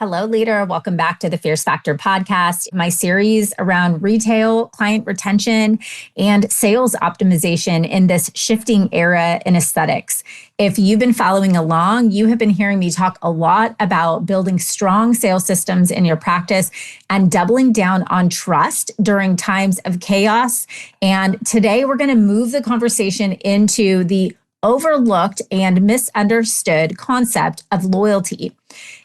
Hello, leader. Welcome back to the Fierce Factor podcast, my series around retail, client retention, and sales optimization in this shifting era in aesthetics. If you've been following along, you have been hearing me talk a lot about building strong sales systems in your practice and doubling down on trust during times of chaos. And today we're going to move the conversation into the overlooked and misunderstood concept of loyalty.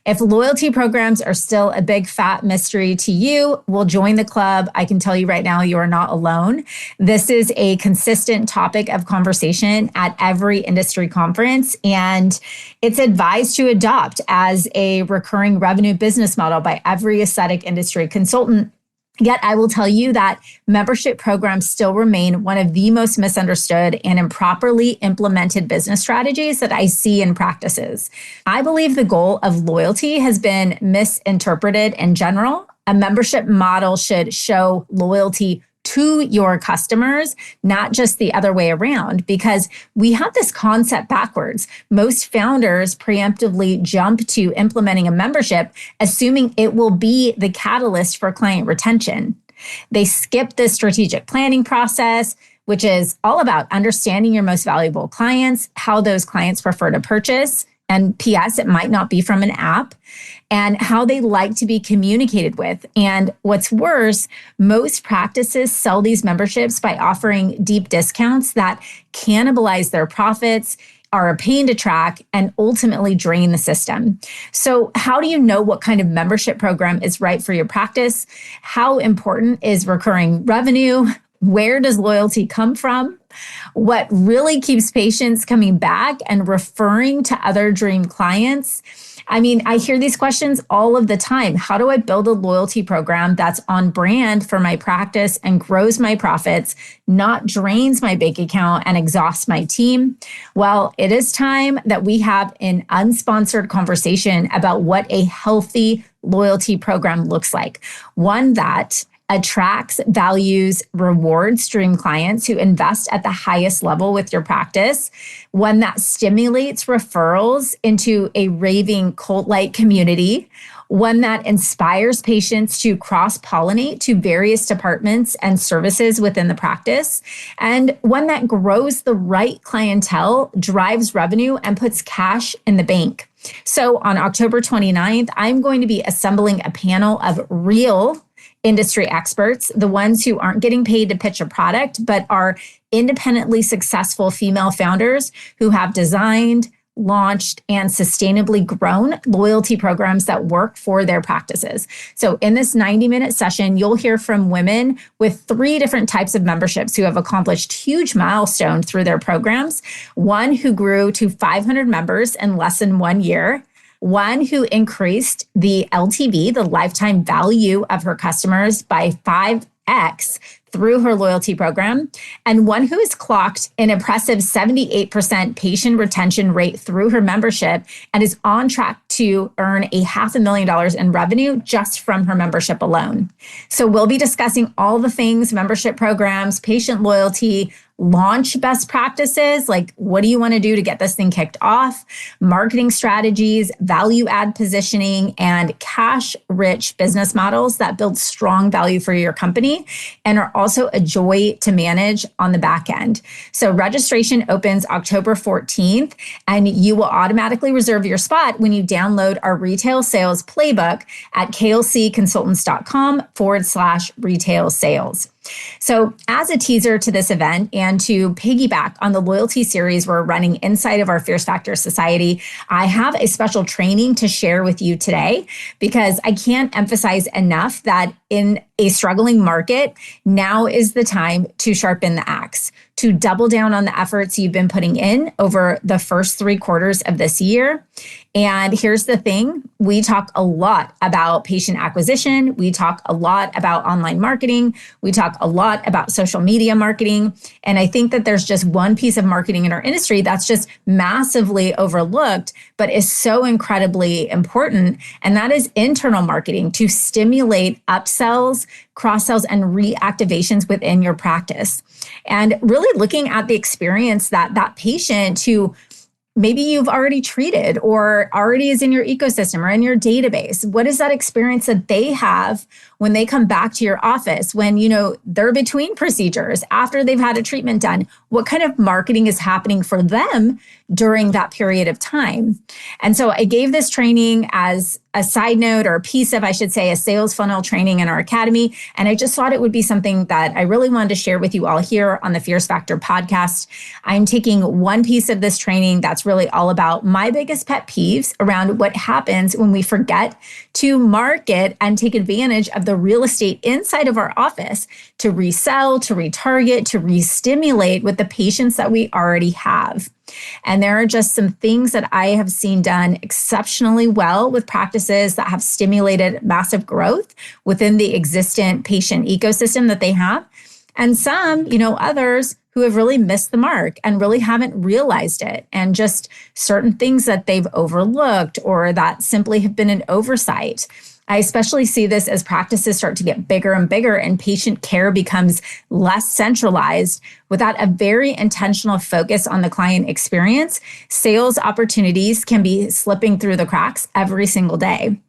If loyalty programs are still a big fat mystery to you, well, join the club. I can tell you right now, you are not alone. This is a consistent topic of conversation at every industry conference, and it's advised to adopt as a recurring revenue business model by every aesthetic industry consultant. Yet I will tell you that membership programs still remain one of the most misunderstood and improperly implemented business strategies that I see in practices. I believe the goal of loyalty has been misinterpreted in general. A membership model should show loyalty to your customers, not just the other way around, because we have this concept backwards. Most founders preemptively jump to implementing a membership, assuming it will be the catalyst for client retention. They skip the strategic planning process, which is all about understanding your most valuable clients, how those clients prefer to purchase, and P.S., it might not be from an app, and how they like to be communicated with. And what's worse, most practices sell these memberships by offering deep discounts that cannibalize their profits, are a pain to track, and ultimately drain the system. So how do you know what kind of membership program is right for your practice? How important is recurring revenue? Where does loyalty come from? What really keeps patients coming back and referring to other dream clients? I mean, I hear these questions all of the time. How do I build a loyalty program that's on brand for my practice and grows my profits, not drains my bank account and exhausts my team? Well, it is time that we have an unsponsored conversation about what a healthy loyalty program looks like. One that attracts, values, rewards dream clients who invest at the highest level with your practice, one that stimulates referrals into a raving cult-like community, one that inspires patients to cross-pollinate to various departments and services within the practice, and one that grows the right clientele, drives revenue, and puts cash in the bank. So on October 29th, I'm going to be assembling a panel of real industry experts, the ones who aren't getting paid to pitch a product, but are independently successful female founders who have designed, launched, and sustainably grown loyalty programs that work for their practices. So in this 90-minute session, you'll hear from women with 3 different types of memberships who have accomplished huge milestones through their programs. One who grew to 500 members in less than 1 year. One who increased the LTV, the lifetime value of her customers, by 5x through her loyalty program, and one who has clocked an impressive 78% patient retention rate through her membership and is on track to earn $500,000 in revenue just from her membership alone. So we'll be discussing all the things, membership programs, patient loyalty, launch best practices, like what do you want to do to get this thing kicked off, marketing strategies, value add positioning, and cash-rich business models that build strong value for your company and are also a joy to manage on the back end. So registration opens October 14th, and you will automatically reserve your spot when you download our retail sales playbook at klcconsultants.com/retail sales. So as a teaser to this event and to piggyback on the loyalty series we're running inside of our Fierce Factor Society, I have a special training to share with you today because I can't emphasize enough that in a struggling market, now is the time to sharpen the axe, to double down on the efforts you've been putting in over the first 3 quarters of this year. And here's the thing, we talk a lot about patient acquisition. We talk a lot about online marketing. We talk a lot about social media marketing. And I think that there's just one piece of marketing in our industry that's just massively overlooked, but is so incredibly important. And that is internal marketing to stimulate upsells, cross-sells, and reactivations within your practice. And really looking at the experience that that patient who maybe you've already treated or already is in your ecosystem or in your database. What is that experience that they have when they come back to your office, when, they're between procedures after they've had a treatment done? What kind of marketing is happening for them during that period of time? And so I gave this training as a side note, or a piece of, I should say, a sales funnel training in our academy. And I just thought it would be something that I really wanted to share with you all here on the Fierce Factor podcast. I'm taking one piece of this training that's really all about my biggest pet peeves around what happens when we forget to market and take advantage of the real estate inside of our office to resell, to retarget, to re-stimulate with the patients that we already have. And there are just some things that I have seen done exceptionally well with practices that have stimulated massive growth within the existent patient ecosystem that they have. And some, others who have really missed the mark and really haven't realized it, and just certain things that they've overlooked or that simply have been an oversight. I especially see this as practices start to get bigger and bigger and patient care becomes less centralized. Without a very intentional focus on the client experience, sales opportunities can be slipping through the cracks every single day.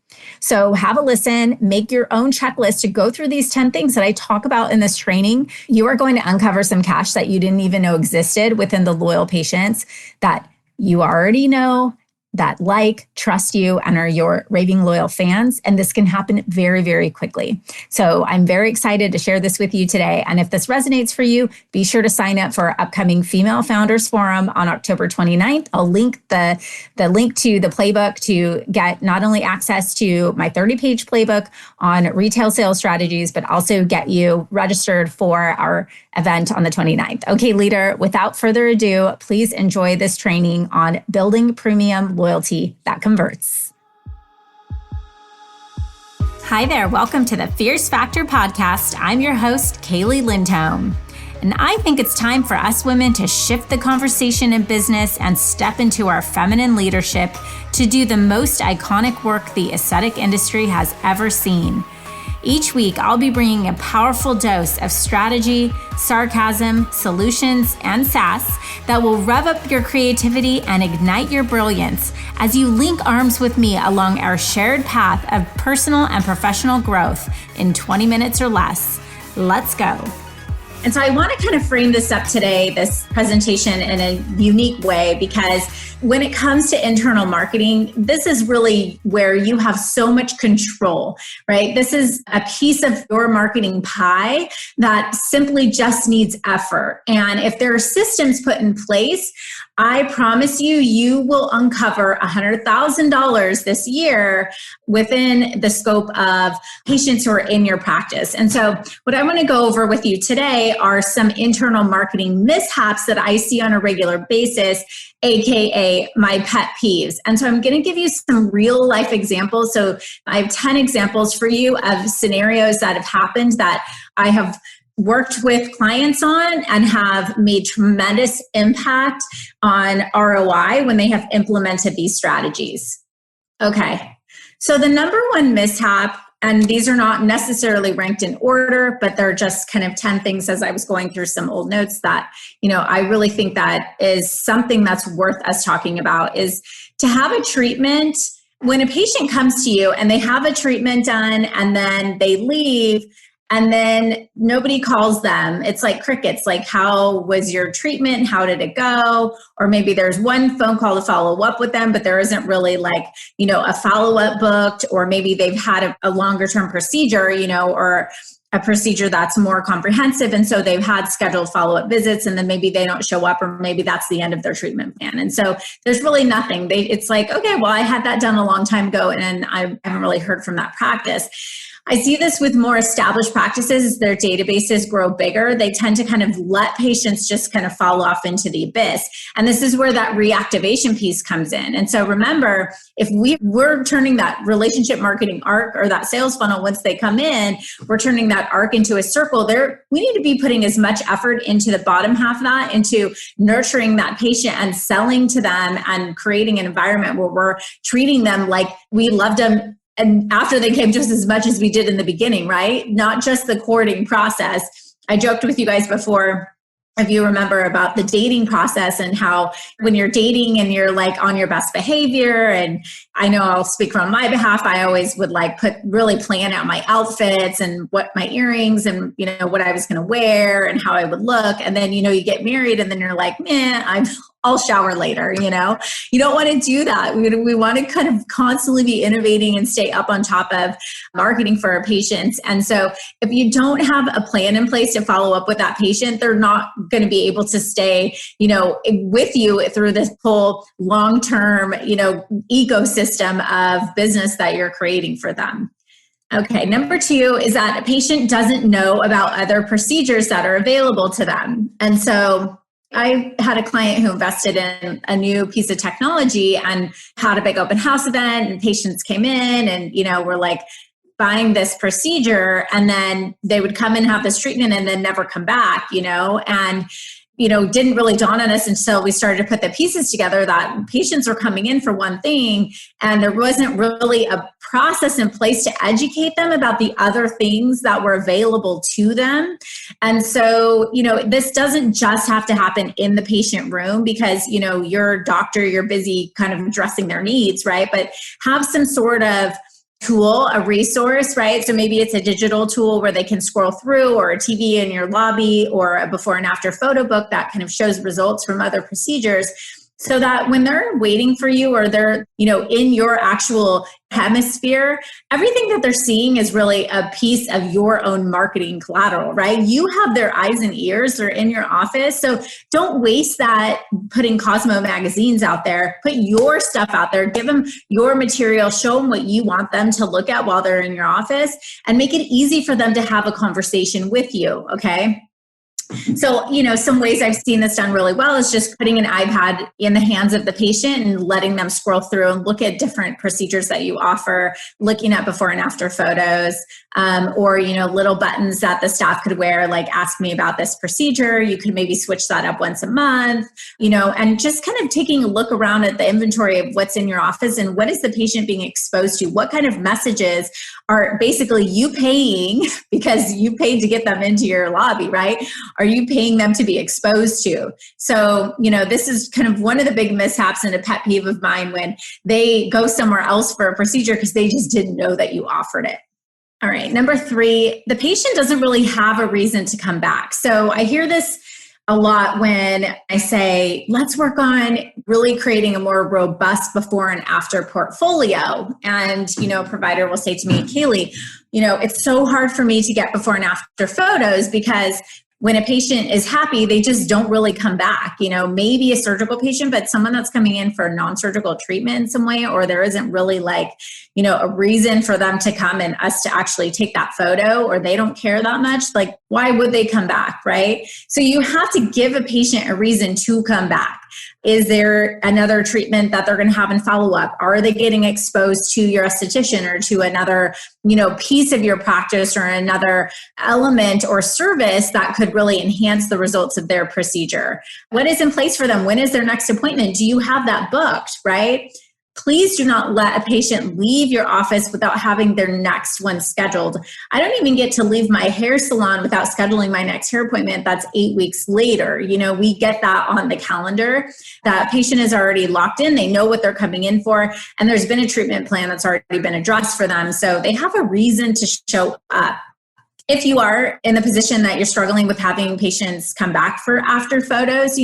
So have a listen, make your own checklist to go through these 10 things that I talk about in this training. You are going to uncover some cash that you didn't even know existed within the loyal patients that you already know, that trust you, and are your raving loyal fans. And this can happen very, very quickly. So I'm very excited to share this with you today. And if this resonates for you, be sure to sign up for our upcoming Female Founders Forum on October 29th. I'll link the link to the playbook to get not only access to my 30-page playbook on retail sales strategies, but also get you registered for our event on the 29th. Okay, leader, without further ado, please enjoy this training on building premium loyalty that converts. Hi there, welcome to the Fierce Factor podcast. I'm your host, Kaylee Lindholm. And I think it's time for us women to shift the conversation in business and step into our feminine leadership to do the most iconic work the aesthetic industry has ever seen. Each week, I'll be bringing a powerful dose of strategy, sarcasm, solutions, and sass that will rev up your creativity and ignite your brilliance as you link arms with me along our shared path of personal and professional growth in 20 minutes or less. Let's go. And so I want to kind of frame this up today, this presentation, in a unique way, because when it comes to internal marketing, this is really where you have so much control, right? This is a piece of your marketing pie that simply just needs effort. And if there are systems put in place, I promise you, you will uncover $100,000 this year within the scope of patients who are in your practice. And so what I want to go over with you today are some internal marketing mishaps that I see on a regular basis, AKA my pet peeves. And so I'm going to give you some real life examples. So I have 10 examples for you of scenarios that have happened that I have worked with clients on and have made tremendous impact on ROI when they have implemented these strategies. Okay, so the number one mishap, and these are not necessarily ranked in order, but they're just kind of 10 things as I was going through some old notes that, I really think that is something that's worth us talking about, is to have a treatment. When a patient comes to you and they have a treatment done and then they leave, and then nobody calls them. It's like crickets. Like, how was your treatment? How did it go? Or maybe there's one phone call to follow up with them, but there isn't really a follow-up booked, or maybe they've had a longer term procedure, or a procedure that's more comprehensive. And so they've had scheduled follow-up visits, and then maybe they don't show up, or maybe that's the end of their treatment plan. And so there's really nothing. It's like, okay, well, I had that done a long time ago, and I haven't really heard from that practice. I see this with more established practices. As their databases grow bigger, they tend to kind of let patients just kind of fall off into the abyss. And this is where that reactivation piece comes in. And so remember, if we're turning that relationship marketing arc or that sales funnel, once they come in, we're turning that arc into a circle there. We need to be putting as much effort into the bottom half of that, into nurturing that patient and selling to them and creating an environment where we're treating them like we loved them. And after they came, just as much as we did in the beginning, right? Not just the courting process. I joked with you guys before if you remember about the dating process and how when you're dating and you're like on your best behavior, and I know I'll speak from my behalf, I always would like really plan out my outfits and what my earrings and, what I was going to wear and how I would look. And then, you get married and then you're like, man, I'll shower later. You don't want to do that. We want to kind of constantly be innovating and stay up on top of marketing for our patients. And so if you don't have a plan in place to follow up with that patient, they're not going to be able to stay, with you through this whole long-term, ecosystem of business that you're creating for them. Okay, number 2 is that a patient doesn't know about other procedures that are available to them. And so I had a client who invested in a new piece of technology and had a big open house event, and patients came in and, were like buying this procedure, and then they would come and have this treatment and then never come back, and didn't really dawn on us until we started to put the pieces together that patients were coming in for one thing, and there wasn't really a process in place to educate them about the other things that were available to them. And so, this doesn't just have to happen in the patient room because, you're a doctor, you're busy kind of addressing their needs, right? But have some sort of tool, a resource, right? So maybe it's a digital tool where they can scroll through, or a TV in your lobby, or a before and after photo book that kind of shows results from other procedures, so that when they're waiting for you or they're, in your actual hemisphere, everything that they're seeing is really a piece of your own marketing collateral, right? You have their eyes and ears, they're in your office. So don't waste that putting Cosmo magazines out there. Put your stuff out there, give them your material, show them what you want them to look at while they're in your office, and make it easy for them to have a conversation with you, okay? So, some ways I've seen this done really well is just putting an iPad in the hands of the patient and letting them scroll through and look at different procedures that you offer, looking at before and after photos, or, little buttons that the staff could wear, like ask me about this procedure. You could maybe switch that up once a month, and just kind of taking a look around at the inventory of what's in your office and what is the patient being exposed to? What kind of messages are basically you paying because you paid to get them into your lobby, right? Are you paying them to be exposed to? So, this is kind of one of the big mishaps and a pet peeve of mine when they go somewhere else for a procedure because they just didn't know that you offered it. All right, number 3, the patient doesn't really have a reason to come back. So I hear this a lot when I say, let's work on really creating a more robust before and after portfolio. And, a provider will say to me, Kaylee, it's so hard for me to get before and after photos because when a patient is happy, they just don't really come back. Maybe a surgical patient, but someone that's coming in for non-surgical treatment in some way, or there isn't really a reason for them to come and us to actually take that photo, or they don't care that much. Like, why would they come back, right? So you have to give a patient a reason to come back. Is there another treatment that they're going to have in follow-up? Are they getting exposed to your esthetician or to another, piece of your practice or another element or service that could really enhance the results of their procedure? What is in place for them? When is their next appointment? Do you have that booked, right? Please do not let a patient leave your office without having their next one scheduled. I don't even get to leave my hair salon without scheduling my next hair appointment. That's 8 weeks later. We get that on the calendar. That patient is already locked in. They know what they're coming in for. And there's been a treatment plan that's already been addressed for them. So they have a reason to show up. If you are in the position that you're struggling with having patients come back for after photos,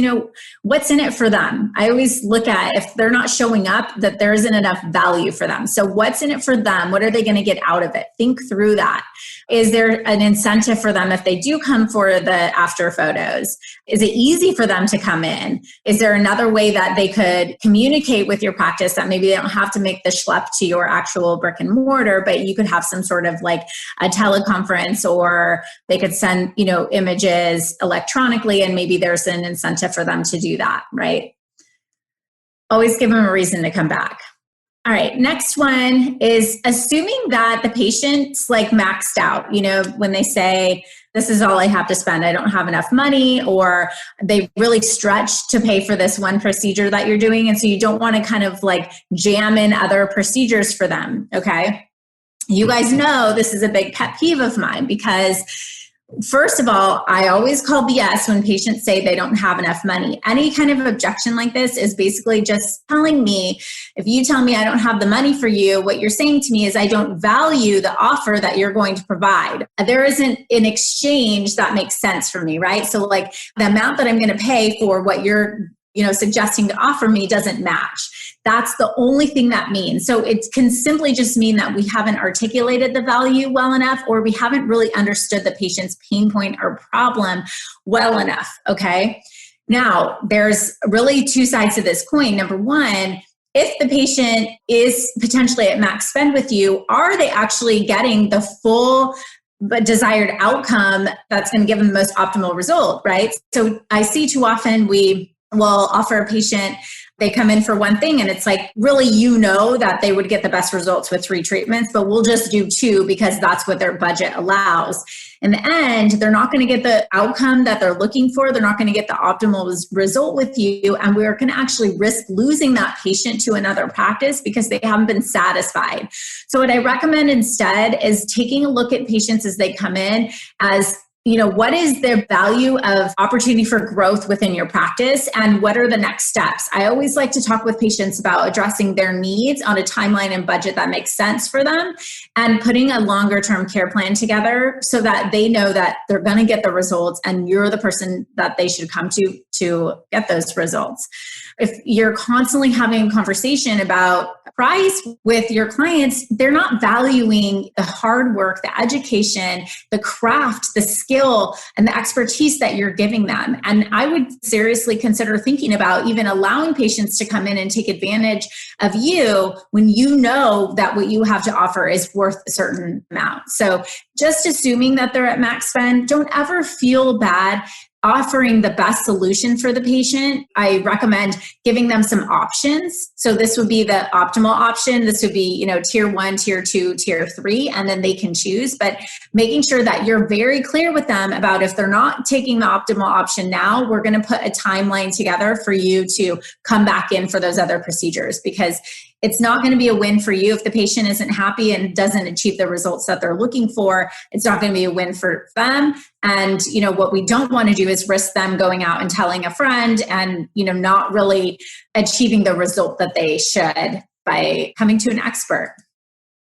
what's in it for them? I always look at, if they're not showing up, that there isn't enough value for them. So what's in it for them? What are they going to get out of it? Think through that. Is there an incentive for them if they do come for the after photos? Is it easy for them to come in? Is there another way that they could communicate with your practice that maybe they don't have to make the schlep to your actual brick and mortar, but you could have some sort of like a teleconference, or they could send, images electronically, and maybe there's an incentive for them to do that, right? Always give them a reason to come back. All right, next one is assuming that the patient's maxed out, when they say, this is all I have to spend, I don't have enough money, or they really stretch to pay for this one procedure that you're doing. And so you don't want to kind of jam in other procedures for them, okay? You guys know this is a big pet peeve of mine, because First of all, I always call BS when patients say they don't have enough money. Any kind of objection like this is basically just telling me, if you tell me I don't have the money for you, what you're saying to me is I don't value the offer that you're going to provide. There isn't an exchange that makes sense for me, right? So like the amount that I'm going to pay for what you're suggesting to offer me doesn't match. That's the only thing that means. So it can simply just mean that we haven't articulated the value well enough, or we haven't really understood the patient's pain point or problem well enough, okay? Now, there's really two sides to this coin. Number one, if the patient is potentially at max spend with you, are they actually getting the full but desired outcome that's going to give them the most optimal result, right? So I see too often we will offer a patient, they come in for one thing and it's like, really, that they would get the best results with 3 treatments, but we'll just do 2 because that's what their budget allows. In the end, they're not going to get the outcome that they're looking for. They're not going to get the optimal result with you. And we're going to actually risk losing that patient to another practice because they haven't been satisfied. So what I recommend instead is taking a look at patients as they come in as what is the value of opportunity for growth within your practice and what are the next steps? I always like to talk with patients about addressing their needs on a timeline and budget that makes sense for them and putting a longer term care plan together so that they know that they're going to get the results and you're the person that they should come to get those results. If you're constantly having a conversation about price with your clients, they're not valuing the hard work, the education, the craft, the skill, and the expertise that you're giving them. And I would seriously consider thinking about even allowing patients to come in and take advantage of you when you know that what you have to offer is worth a certain amount. So just assuming that they're at max spend, don't ever feel bad offering the best solution for the patient. I recommend giving them some options. So this would be the optimal option. This would be, tier 1, tier 2, tier 3, and then they can choose. But making sure that you're very clear with them about if they're not taking the optimal option now, we're going to put a timeline together for you to come back in for those other procedures, because it's not going to be a win for you if the patient isn't happy and doesn't achieve the results that they're looking for. It's not going to be a win for them. And, what we don't want to do is risk them going out and telling a friend and, not really achieving the result that they should by coming to an expert.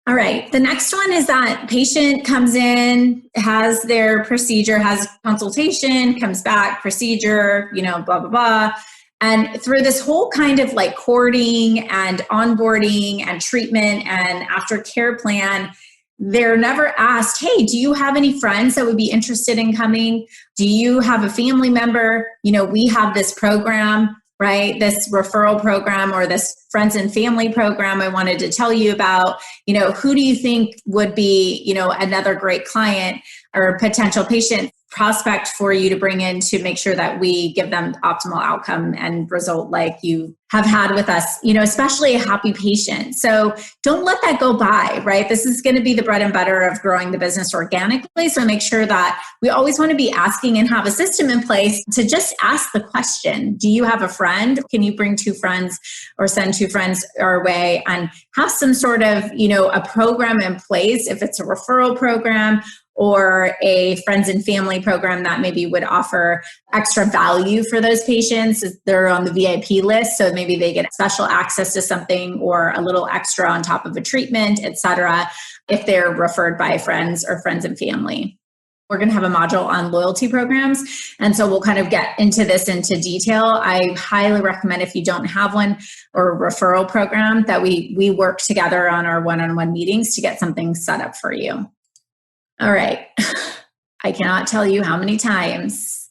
All right. The next one is that patient comes in, has their procedure, has consultation, comes back, procedure, blah, blah, blah. And through this whole kind of like courting and onboarding and treatment and aftercare plan, they're never asked, hey, do you have any friends that would be interested in coming? Do you have a family member? We have this program, right? This referral program or this friends and family program I wanted to tell you about. Who do you think would be, another great client or potential patient prospect for you to bring in to make sure that we give them optimal outcome and result like you have had with us, especially a happy patient. So don't let that go by, right? This is going to be the bread and butter of growing the business organically. So make sure that we always want to be asking and have a system in place to just ask the question, do you have a friend? Can you bring 2 friends or send 2 friends our way and have some sort of, a program in place if it's a referral program or a friends and family program that maybe would offer extra value for those patients. They're on the VIP list, so maybe they get special access to something or a little extra on top of a treatment, et cetera, if they're referred by friends or friends and family. We're going to have a module on loyalty programs. And so we'll kind of get into this into detail. I highly recommend if you don't have one or a referral program that we work together on our one-on-one meetings to get something set up for you. All right. I cannot tell you how many times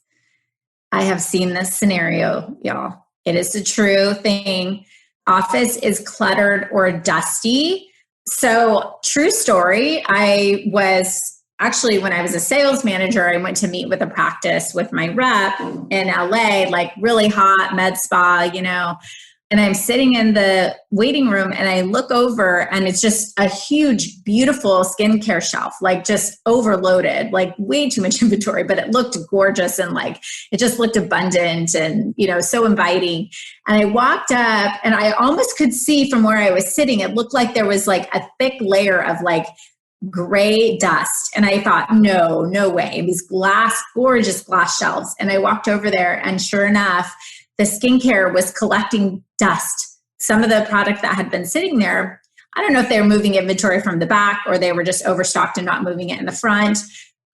I have seen this scenario, y'all. It is a true thing. Office is cluttered or dusty. So, true story. I was actually, when I was a sales manager, I went to meet with a practice with my rep in LA, like really hot med spa, and I'm sitting in the waiting room and I look over and it's just a huge, beautiful skincare shelf, like just overloaded, like way too much inventory, but it looked gorgeous and like, it just looked abundant and, so inviting. And I walked up and I almost could see from where I was sitting, it looked like there was like a thick layer of like gray dust. And I thought, no way. These gorgeous glass shelves. And I walked over there, and sure enough, the skincare was collecting dust. Some of the product that had been sitting there, I don't know if they were moving inventory from the back or they were just overstocked and not moving it in the front.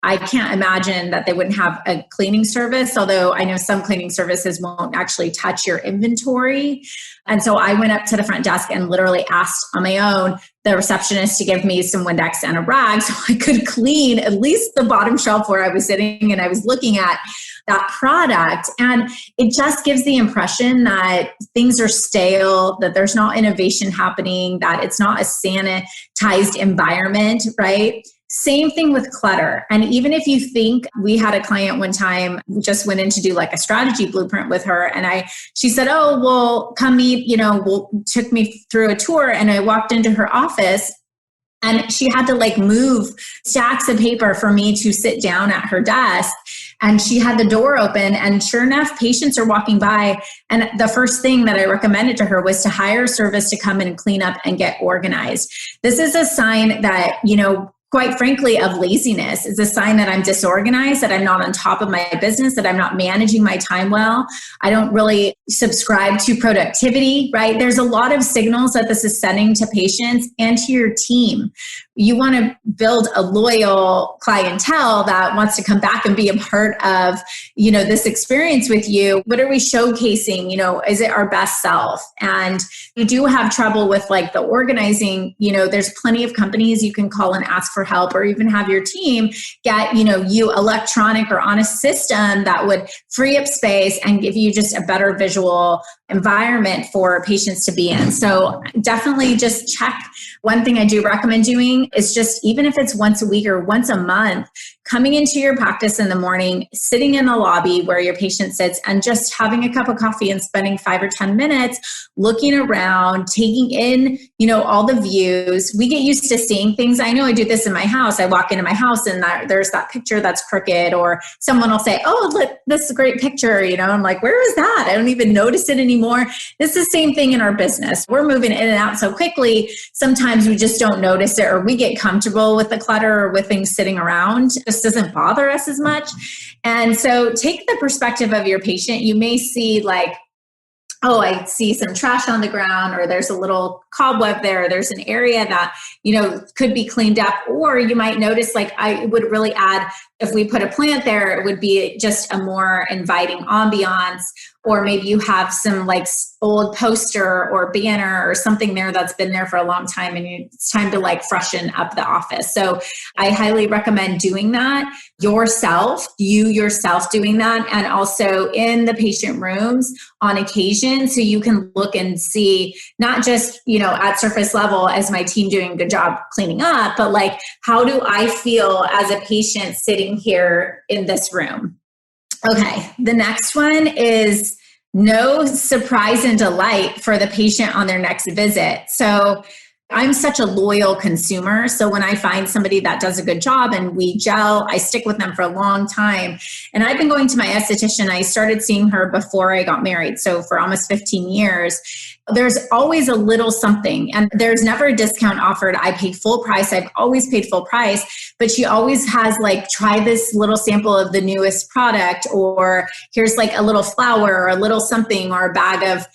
I can't imagine that they wouldn't have a cleaning service, although I know some cleaning services won't actually touch your inventory. And so I went up to the front desk and literally asked on my own the receptionist to give me some Windex and a rag so I could clean at least the bottom shelf where I was sitting and I was looking at that product. And it just gives the impression that things are stale, that there's not innovation happening, that it's not a sanitized environment, right? Same thing with clutter. And even if you think, we had a client one time, just went in to do like a strategy blueprint with her. And she said, oh, well, come meet, took me through a tour. And I walked into her office and she had to like move stacks of paper for me to sit down at her desk. And she had the door open, and sure enough, patients are walking by. And the first thing that I recommended to her was to hire a service to come in and clean up and get organized. This is a sign that, quite frankly, of laziness. It's a sign that I'm disorganized, that I'm not on top of my business, that I'm not managing my time well. I don't really subscribe to productivity, right? There's a lot of signals that this is sending to patients and to your team. You want to build a loyal clientele that wants to come back and be a part of, this experience with you. What are we showcasing? Is it our best self? And you do have trouble with like the organizing, there's plenty of companies you can call and ask for help, or even have your team get, you electronic or on a system that would free up space and give you just a better visual environment for patients to be in. So definitely just check. One thing I do recommend doing is just, even if it's once a week or once a month, coming into your practice in the morning, sitting in the lobby where your patient sits, and just having a cup of coffee and spending 5 or 10 minutes looking around, taking in, all the views. We get used to seeing things. I know I do this in my house. I walk into my house and there's that picture that's crooked, or someone will say, oh, look, this is a great picture. I'm like, where is that? I don't even notice it anymore. It's the same thing in our business. We're moving in and out so quickly. Sometimes we just don't notice it, or we get comfortable with the clutter or with things sitting around. It just doesn't bother us as much. And so take the perspective of your patient. You may see like, oh, I see some trash on the ground, or there's a little cobweb there. There's an area that, could be cleaned up. Or you might notice, like, I would really add, if we put a plant there, it would be just a more inviting ambiance. Or maybe you have some like old poster or banner or something there that's been there for a long time, and it's time to like freshen up the office. So I highly recommend doing that yourself, doing that, and also in the patient rooms on occasion, so you can look and see, not just, at surface level, as my team doing a good job cleaning up, but like, how do I feel as a patient sitting here in this room? Okay, the next one is no surprise and delight for the patient on their next visit. So I'm such a loyal consumer. So when I find somebody that does a good job and we gel, I stick with them for a long time. And I've been going to my esthetician. I started seeing her before I got married. So for almost 15 years. There's always a little something, and there's never a discount offered. I pay full price. I've always paid full price, but she always has like, try this little sample of the newest product, or here's like a little flower or a little something, or a bag of,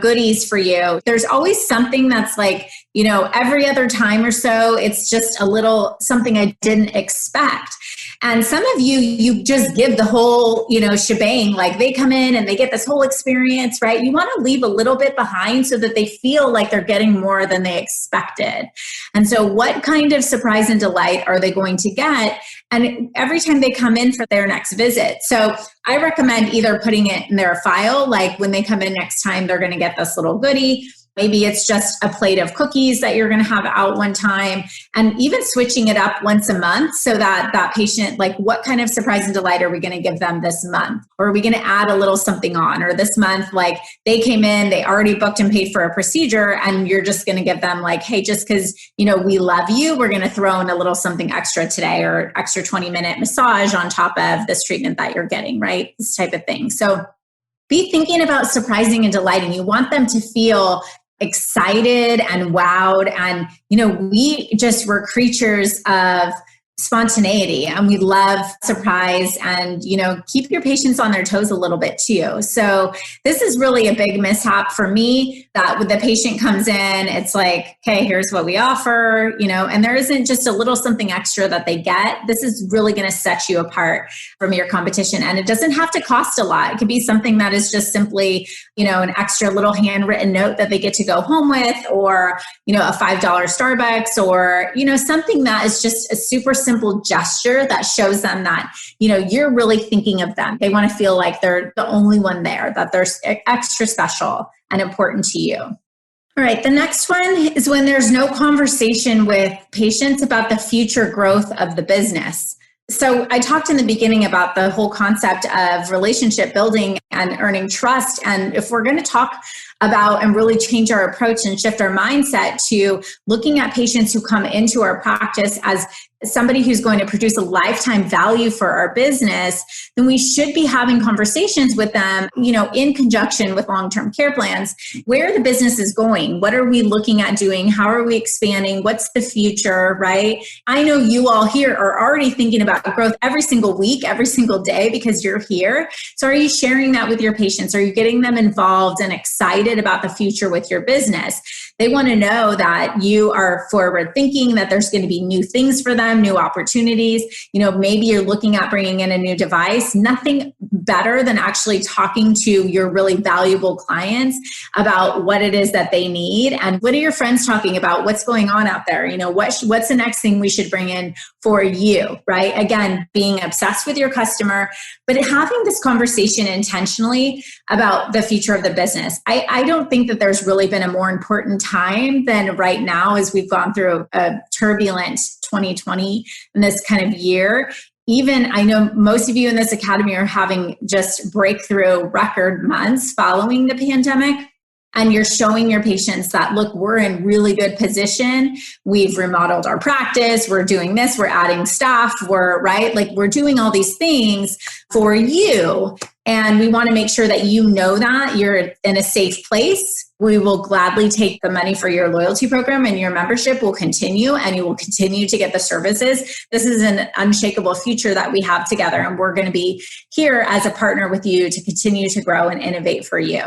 goodies for you. There's always something that's like, every other time or so, it's just a little something I didn't expect. And some of you just give the whole, shebang, like they come in and they get this whole experience, right? You want to leave a little bit behind so that they feel like they're getting more than they expected. And so what kind of surprise and delight are they going to get? And every time they come in for their next visit. So I recommend either putting it in their file, like when they come in next time, they're going to get this little goodie. Maybe it's just a plate of cookies that you're going to have out one time, and even switching it up once a month so that that patient, like, what kind of surprise and delight are we going to give them this month? Or are we going to add a little something on? Or this month, like they came in, they already booked and paid for a procedure, and you're just going to give them like, hey, just because, we love you, we're going to throw in a little something extra today, or extra 20-minute massage on top of this treatment that you're getting, right? This type of thing. So be thinking about surprising and delighting. You want them to feel excited and wowed. And, we just were creatures of spontaneity, and we love surprise, and keep your patients on their toes a little bit too. So this is really a big mishap for me, that when the patient comes in, it's like, okay, here's what we offer, and there isn't just a little something extra that they get. This is really going to set you apart from your competition, and it doesn't have to cost a lot. It could be something that is just simply an extra little handwritten note that they get to go home with, or a $5 Starbucks, or something that is just a super simple gesture that shows them that, you're really thinking of them. They want to feel like they're the only one there, that they're extra special and important to you. All right, the next one is when there's no conversation with patients about the future growth of the business. So I talked in the beginning about the whole concept of relationship building and earning trust. And if we're going to talk about and really change our approach and shift our mindset to looking at patients who come into our practice as somebody who's going to produce a lifetime value for our business, then we should be having conversations with them, in conjunction with long-term care plans, where the business is going. What are we looking at doing? How are we expanding? What's the future, right? I know you all here are already thinking about growth every single week, every single day, because you're here. So are you sharing that with your patients? Are you getting them involved and excited about the future with your business? They want to know that you are forward thinking, that there's going to be new things for them, new opportunities. Maybe you're looking at bringing in a new device. Nothing better than actually talking to your really valuable clients about what it is that they need. And what are your friends talking about? What's going on out there? What's the next thing we should bring in for you, right? Again, being obsessed with your customer, but having this conversation intentionally about the future of the business. I don't think that there's really been a more important time than right now, as we've gone through a turbulent 2020 in this kind of year. Even I know most of you in this academy are having just breakthrough record months following the pandemic. And you're showing your patients that, look, we're in really good position. We've remodeled our practice. We're doing this. We're adding staff. We're doing all these things for you. And we want to make sure that that you're in a safe place. We will gladly take the money for your loyalty program, and your membership will continue, and you will continue to get the services. This is an unshakable future that we have together, and we're going to be here as a partner with you to continue to grow and innovate for you.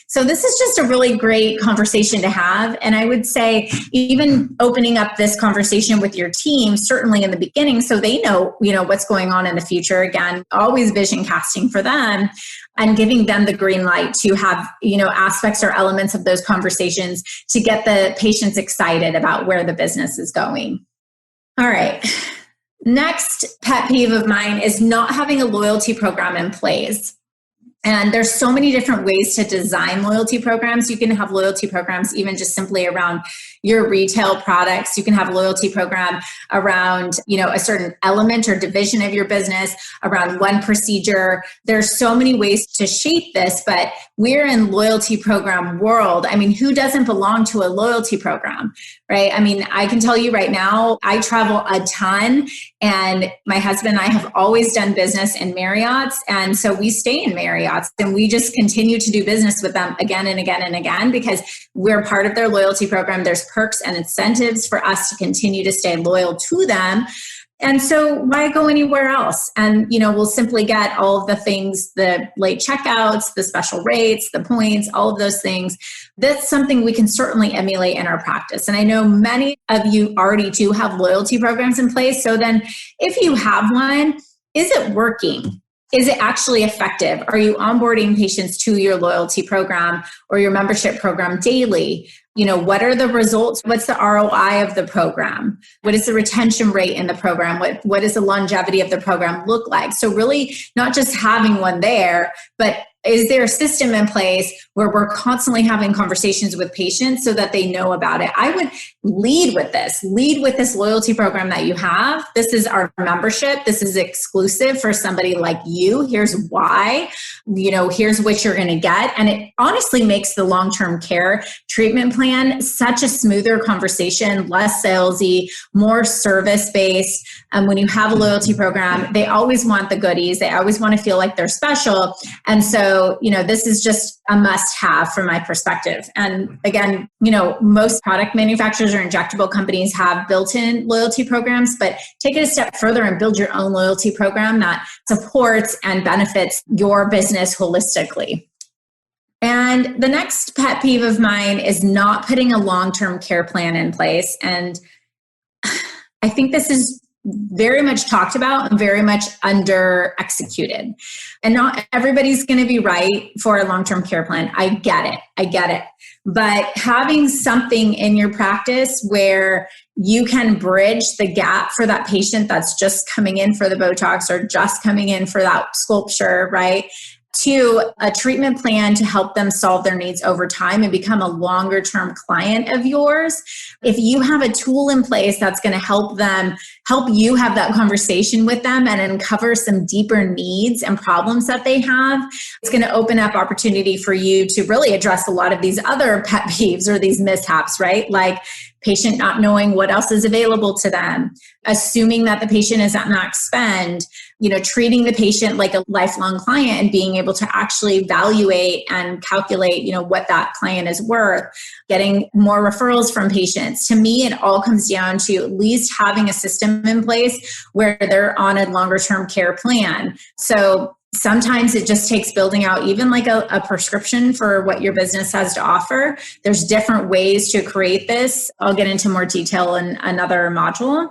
So this is just a really great conversation to have. And I would say even opening up this conversation with your team, certainly in the beginning, so they know, what's going on in the future. Again, always vision casting for them, and giving them the green light to have, aspects or elements of those conversations to get the patients excited about where the business is going. All right. Next pet peeve of mine is not having a loyalty program in place. And there's so many different ways to design loyalty programs. You can have loyalty programs even just simply around your retail products. You can have a loyalty program around, a certain element or division of your business, around one procedure. There's so many ways to shape this, but we're in loyalty program world. I mean, who doesn't belong to a loyalty program, right? I mean, I can tell you right now, I travel a ton, and my husband and I have always done business in Marriott's. And so we stay in Marriott's, and we just continue to do business with them again and again and again, because we're part of their loyalty program. There's perks and incentives for us to continue to stay loyal to them. And so why go anywhere else? And, we'll simply get all of the things, the late checkouts, the special rates, the points, all of those things. That's something we can certainly emulate in our practice. And I know many of you already do have loyalty programs in place. So then if you have one, is it working? Is it actually effective? Are you onboarding patients to your loyalty program or your membership program daily? What are the results? What's the ROI of the program? What is the retention rate in the program? What does the longevity of the program look like? So really not just having one there, but is there a system in place where we're constantly having conversations with patients so that they know about it? I would lead with this loyalty program that you have. This is our membership. This is exclusive for somebody like you. Here's why, here's what you're going to get. And it honestly makes the long-term care treatment plan such a smoother conversation, less salesy, more service-based. And when you have a loyalty program, they always want the goodies. They always want to feel like they're special. And so So, this is just a must have from my perspective. And again, most product manufacturers or injectable companies have built-in loyalty programs, but take it a step further and build your own loyalty program that supports and benefits your business holistically. And the next pet peeve of mine is not putting a long-term care plan in place. And I think this is very much talked about and very much under executed. And not everybody's going to be right for a long-term care plan. I get it. But having something in your practice where you can bridge the gap for that patient that's just coming in for the Botox or just coming in for that sculpture, right? To a treatment plan to help them solve their needs over time and become a longer term client of yours. If you have a tool in place that's going to help you have that conversation with them and uncover some deeper needs and problems that they have, it's going to open up opportunity for you to really address a lot of these other pet peeves or these mishaps, right? Like patient not knowing what else is available to them, assuming that the patient is at max spend, treating the patient like a lifelong client and being able to actually evaluate and calculate, what that client is worth, getting more referrals from patients. To me, it all comes down to at least having a system in place where they're on a longer term care plan. So sometimes it just takes building out even like a prescription for what your business has to offer. There's different ways to create this. I'll get into more detail in another module.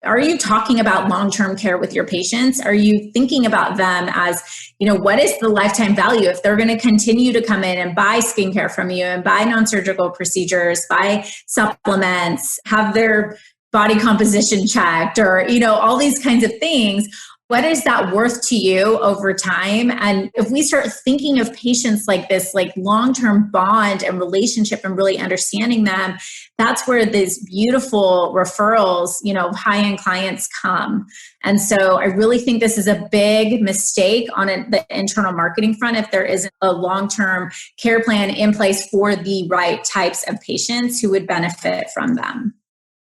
Are you talking about long-term care with your patients? Are you thinking about them as, what is the lifetime value if they're going to continue to come in and buy skincare from you and buy non-surgical procedures, buy supplements, have their body composition checked, or, all these kinds of things? What is that worth to you over time? And if we start thinking of patients like this, like long-term bond and relationship and really understanding them, that's where these beautiful referrals, high-end clients come. And so I really think this is a big mistake on the internal marketing front if there isn't a long-term care plan in place for the right types of patients who would benefit from them.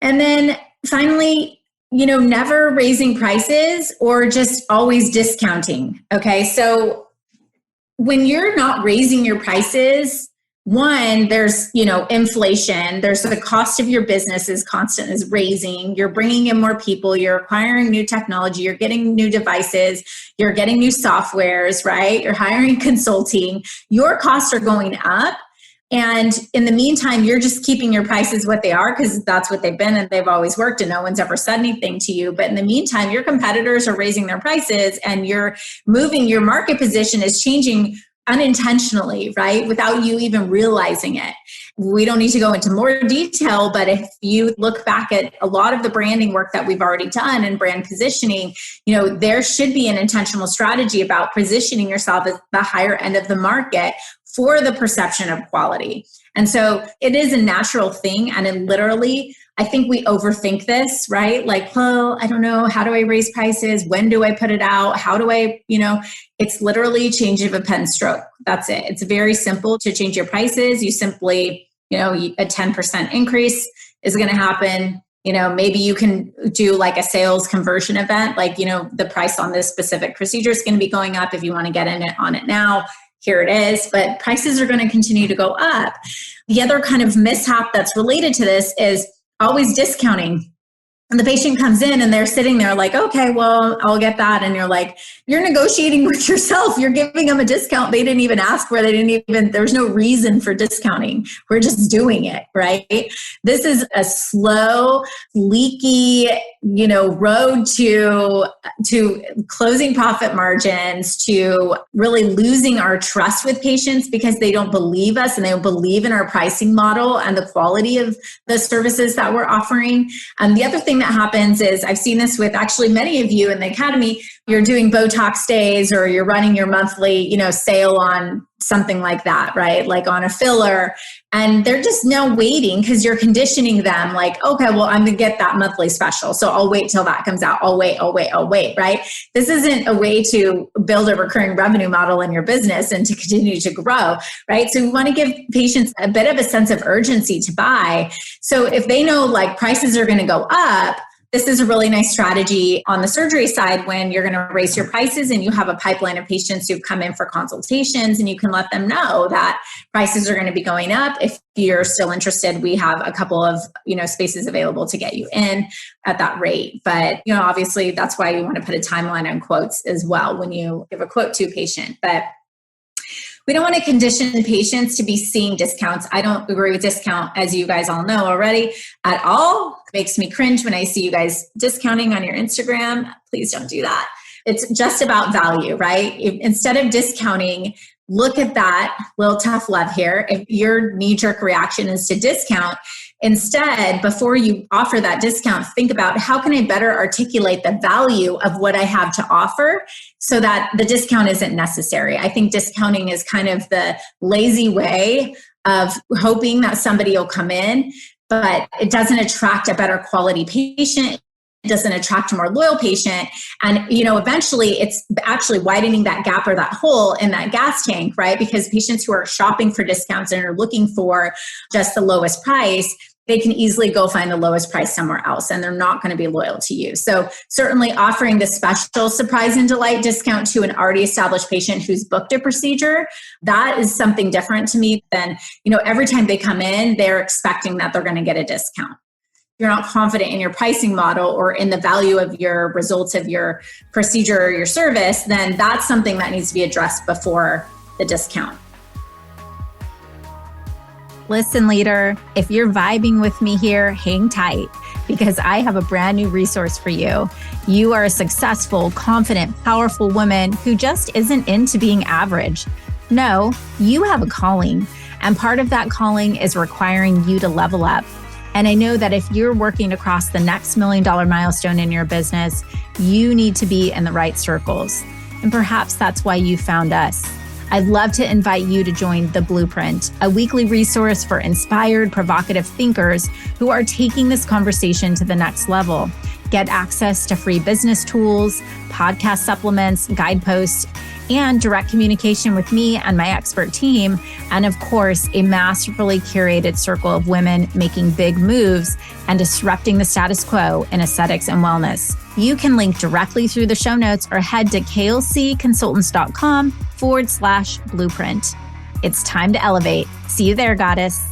And then finally, never raising prices or just always discounting. Okay. So when you're not raising your prices, one, there's, inflation. There's the cost of your business is raising. You're bringing in more people. You're acquiring new technology. You're getting new devices. You're getting new softwares, right? You're hiring consulting. Your costs are going up. And in the meantime, you're just keeping your prices what they are because that's what they've been and they've always worked and no one's ever said anything to you. But in the meantime, your competitors are raising their prices and you're moving, your market position is changing unintentionally, right? Without you even realizing it. We don't need to go into more detail, but if you look back at a lot of the branding work that we've already done and brand positioning, there should be an intentional strategy about positioning yourself at the higher end of the market for the perception of quality. And so it is a natural thing. And it literally, I think we overthink this, right? Like, well, I don't know. How do I raise prices? When do I put it out? How do I, it's literally change of a pen stroke. That's it. It's very simple to change your prices. You simply, a 10% increase is going to happen. Maybe you can do like a sales conversion event, like, the price on this specific procedure is going to be going up. If you want to get on it now, here it is, but prices are going to continue to go up. The other kind of mishap that's related to this is always discounting. And the patient comes in and they're sitting there like, okay, well, I'll get that. And you're like, you're negotiating with yourself. You're giving them a discount. They didn't even ask for it. There's no reason for discounting. We're just doing it, right? This is a slow, leaky, road to closing profit margins, to really losing our trust with patients because they don't believe us and they don't believe in our pricing model and the quality of the services that we're offering. And the other thing that happens is I've seen this with actually many of you in the academy. You're doing Botox days or you're running your monthly, sale on something like that, right? Like on a filler. And they're just now waiting because you're conditioning them like, okay, well, I'm going to get that monthly special. So I'll wait till that comes out. I'll wait, right? This isn't a way to build a recurring revenue model in your business and to continue to grow, right? So we want to give patients a bit of a sense of urgency to buy. So if they know like prices are going to go up, This is a really nice strategy on the surgery side when you're going to raise your prices and you have a pipeline of patients who've come in for consultations, and you can let them know that prices are going to be going up. If you're still interested, we have a couple of, spaces available to get you in at that rate. But, obviously that's why you want to put a timeline on quotes as well when you give a quote to a patient. But we don't want to condition patients to be seeing discounts. I don't agree with discount, as you guys all know already, at all. It makes me cringe when I see you guys discounting on your Instagram. Please don't do that. It's just about value, right? Instead of discounting, look at that little tough love here. If your knee-jerk reaction is to discount, instead, before you offer that discount, think about how can I better articulate the value of what I have to offer so that the discount isn't necessary. I think discounting is kind of the lazy way of hoping that somebody will come in, but it doesn't attract a better quality patient. It doesn't attract a more loyal patient. And, eventually it's actually widening that gap or that hole in that gas tank, right? Because patients who are shopping for discounts and are looking for just the lowest price, they can easily go find the lowest price somewhere else, and they're not going to be loyal to you. So certainly offering the special surprise and delight discount to an already established patient who's booked a procedure, that is something different to me than, every time they come in, they're expecting that they're going to get a discount. You're not confident in your pricing model or in the value of your results of your procedure or your service, then that's something that needs to be addressed before the discount. Listen, leader, if you're vibing with me here, hang tight, because I have a brand new resource for you. You are a successful, confident, powerful woman who just isn't into being average. No, you have a calling, and part of that calling is requiring you to level up. And I know that if you're working across the next $1 million milestone in your business, you need to be in the right circles. And perhaps that's why you found us. I'd love to invite you to join The Blueprint, a weekly resource for inspired, provocative thinkers who are taking this conversation to the next level. Get access to free business tools, podcast supplements, guideposts, and direct communication with me and my expert team. And of course, a masterfully curated circle of women making big moves and disrupting the status quo in aesthetics and wellness. You can link directly through the show notes or head to klcconsultants.com/blueprint. It's time to elevate. See you there, goddess.